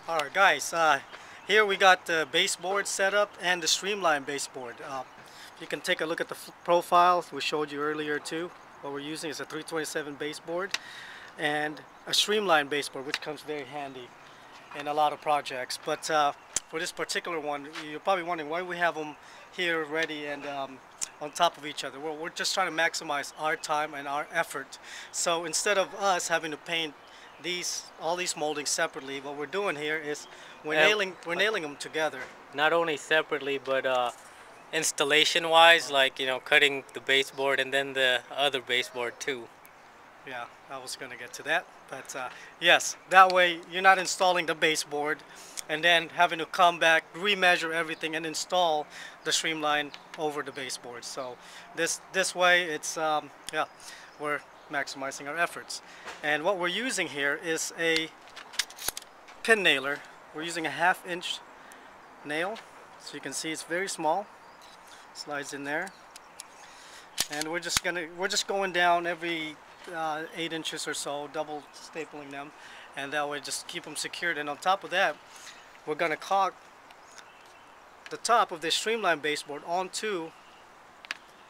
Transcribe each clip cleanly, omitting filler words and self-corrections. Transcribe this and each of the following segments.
Alright guys, here we got the baseboard set up and the streamline baseboard. You can take a look at the profile we showed you earlier too. What we're using is a 327 baseboard and a streamline baseboard, which comes very handy in a lot of projects. But for this particular one, you're probably wondering why we have them here ready and on top of each other. Well, we're just trying to maximize our time and our effort. So instead of us having to paint all these moldings separately, what we're doing here is we're nailing them together. Not only separately, but installation wise, like, cutting the baseboard and then the other baseboard too. Yeah, I was going to get to that, but yes, that way you're not installing the baseboard and then having to come back, remeasure everything, and install the streamline over the baseboard. So this way, it's yeah, we're maximizing our efforts. And what we're using here is a pin nailer. We're using a 1/2 inch nail, so you can see it's very small. Slides in there, and we're just going down every 8 inches or so, double stapling them, and that way just keep them secured. And on top of that, we're going to caulk the top of this streamline baseboard onto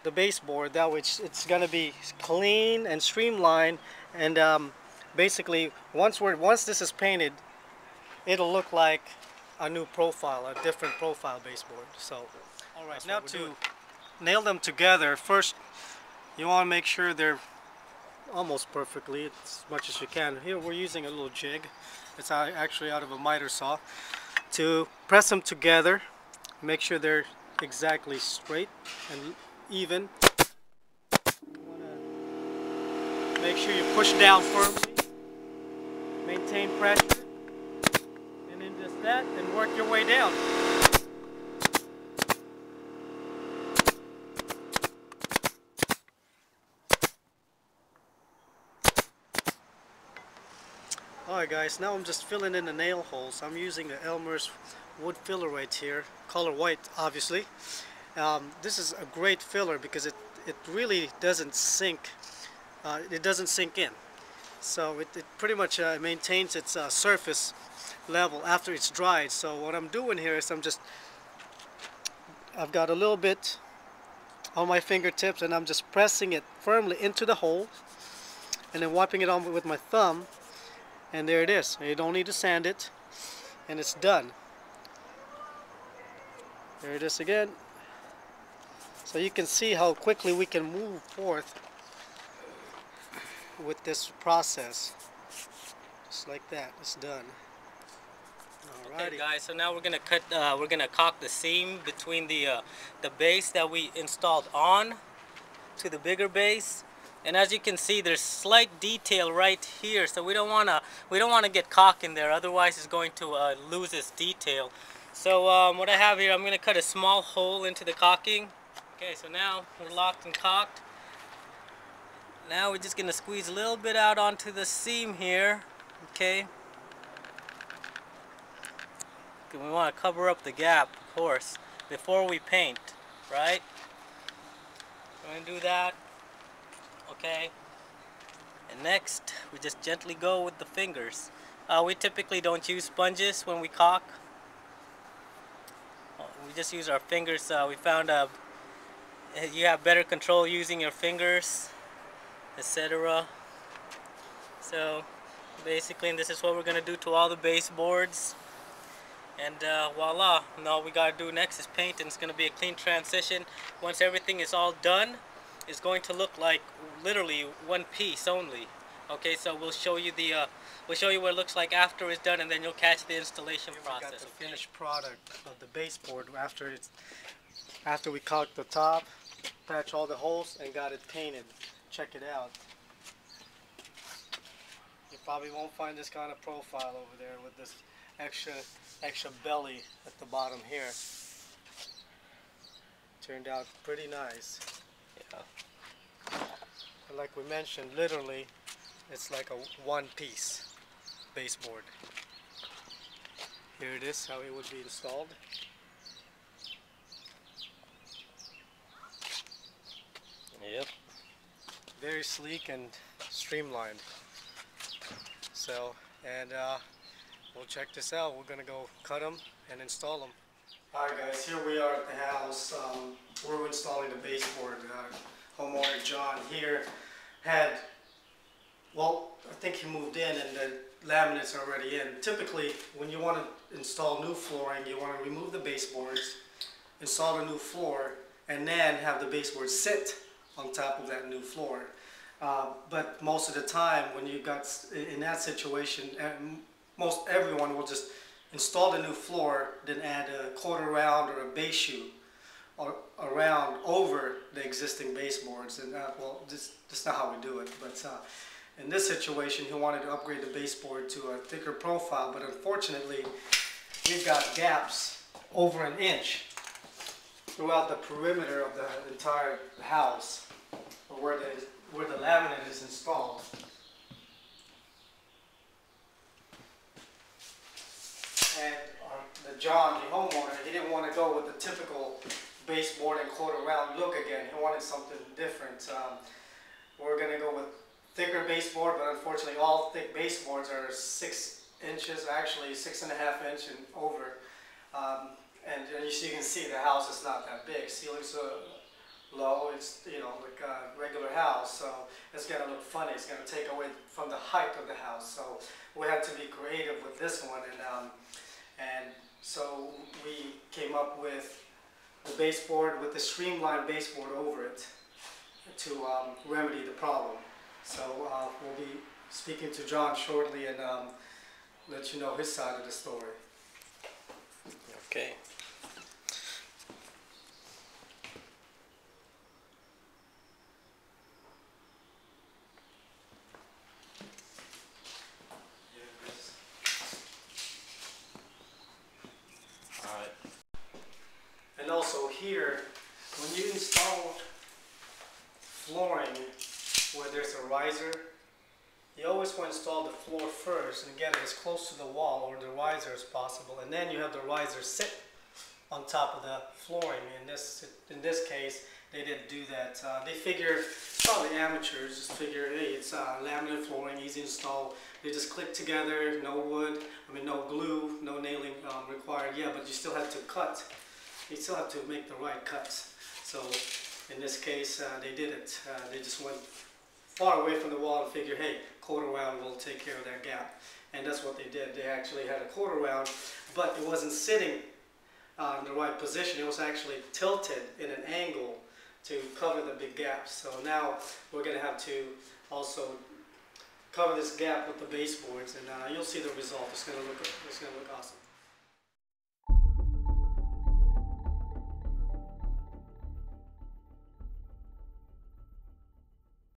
the baseboard. That way it's going to be clean and streamlined, and basically once this is painted, it'll look like a new profile, a different profile baseboard. So alright, now to nail them together, first you want to make sure they're almost perfectly, as much as you can. Here we're using a little jig. It's actually out of a miter saw to press them together, make sure they're exactly straight and even. You want to make sure you push down firmly, maintain pressure, and then just that, and work your way down. Alright guys, now I'm just filling in the nail holes. I'm using the Elmer's wood filler right here, color white obviously. This is a great filler because it really doesn't sink, it doesn't sink in. So it pretty much maintains its surface level after it's dried. So what I'm doing here is I've got a little bit on my fingertips, and I'm just pressing it firmly into the hole and then wiping it on with my thumb. And there it is. You don't need to sand it, and it's done. There it is again. So you can see how quickly we can move forth with this process. Just like that, it's done. Alrighty. Okay guys, so now we're gonna caulk the seam between the base that we installed on to the bigger base. And as you can see, there's slight detail right here, so we don't wanna get caulk in there, otherwise it's going to lose its detail. So what I have here, I'm gonna cut a small hole into the caulking. Okay, so now we're locked and caulked. Now we're just gonna squeeze a little bit out onto the seam here. Okay. We want to cover up the gap, of course, before we paint, right? We're gonna do that. Okay, and next we just gently go with the fingers. We typically don't use sponges when we caulk. We just use our fingers. We found you have better control using your fingers, etc. So basically, this is what we're gonna do to all the baseboards, and voila. And all we gotta do next is paint, and it's gonna be a clean transition. Once everything is all done, it's going to look like literally one piece only. Okay, so we'll show you what it looks like after it's done, and then you'll catch the installation process. We got the finished product of the baseboard after we caulked the top, patched all the holes, and got it painted. Check it out. You probably won't find this kind of profile over there with this extra belly at the bottom here. Turned out pretty nice. Yeah. And like we mentioned, literally, it's like a one-piece baseboard. Here it is, how it would be installed. Yep. Very sleek and streamlined. So, and Well, check this out. We're gonna go cut them and install them. Alright guys, here we are at the house. We're installing the baseboard. Homeowner John here had, well, I think he moved in and the laminates are already in. Typically, when you want to install new flooring, you want to remove the baseboards, install the new floor, and then have the baseboard sit on top of that new floor. But most of the time, when you got in that situation, most everyone will just install the new floor, then add a quarter round or a base shoe or around over the existing baseboards. And well, that's not how we do it. But in this situation, he wanted to upgrade the baseboard to a thicker profile, but unfortunately, we've got gaps over an inch throughout the perimeter of the entire house, or where the laminate is installed. And John, the homeowner, he didn't want to go with the typical baseboard and quarter round look again. He wanted something different. We're going to go with thicker baseboard, but unfortunately all thick baseboards are 6 inches, actually 6.5 inches and over. And as you can see, the house is not that big. Ceiling's low. It's, you know, like a regular house, so it's going to look funny. It's going to take away from the height of the house. So we had to be creative with this one, and so we came up with the baseboard with the streamlined baseboard over it to remedy the problem. So we'll be speaking to John shortly and let you know his side of the story. Okay. Alright. And also here, when you install flooring where there's a riser, you always want to install the floor first and get it as close to the wall or the riser as possible, and then you have the riser sit on top of the flooring. In this case, they didn't do that. They figure, probably amateurs, just figure, hey, it's laminate flooring, easy to install. They just click together, no wood, no glue, no nailing required. Yeah, but you still have to cut. You still have to make the right cuts. So in this case, they did it. They just went far away from the wall and figured, hey, quarter round will take care of that gap. And that's what they did. They actually had a quarter round, but it wasn't sitting in the right position. It was actually tilted in an angle to cover the big gaps. So now we're going to have to also cover this gap with the baseboards, and you'll see the result. It's going to look awesome.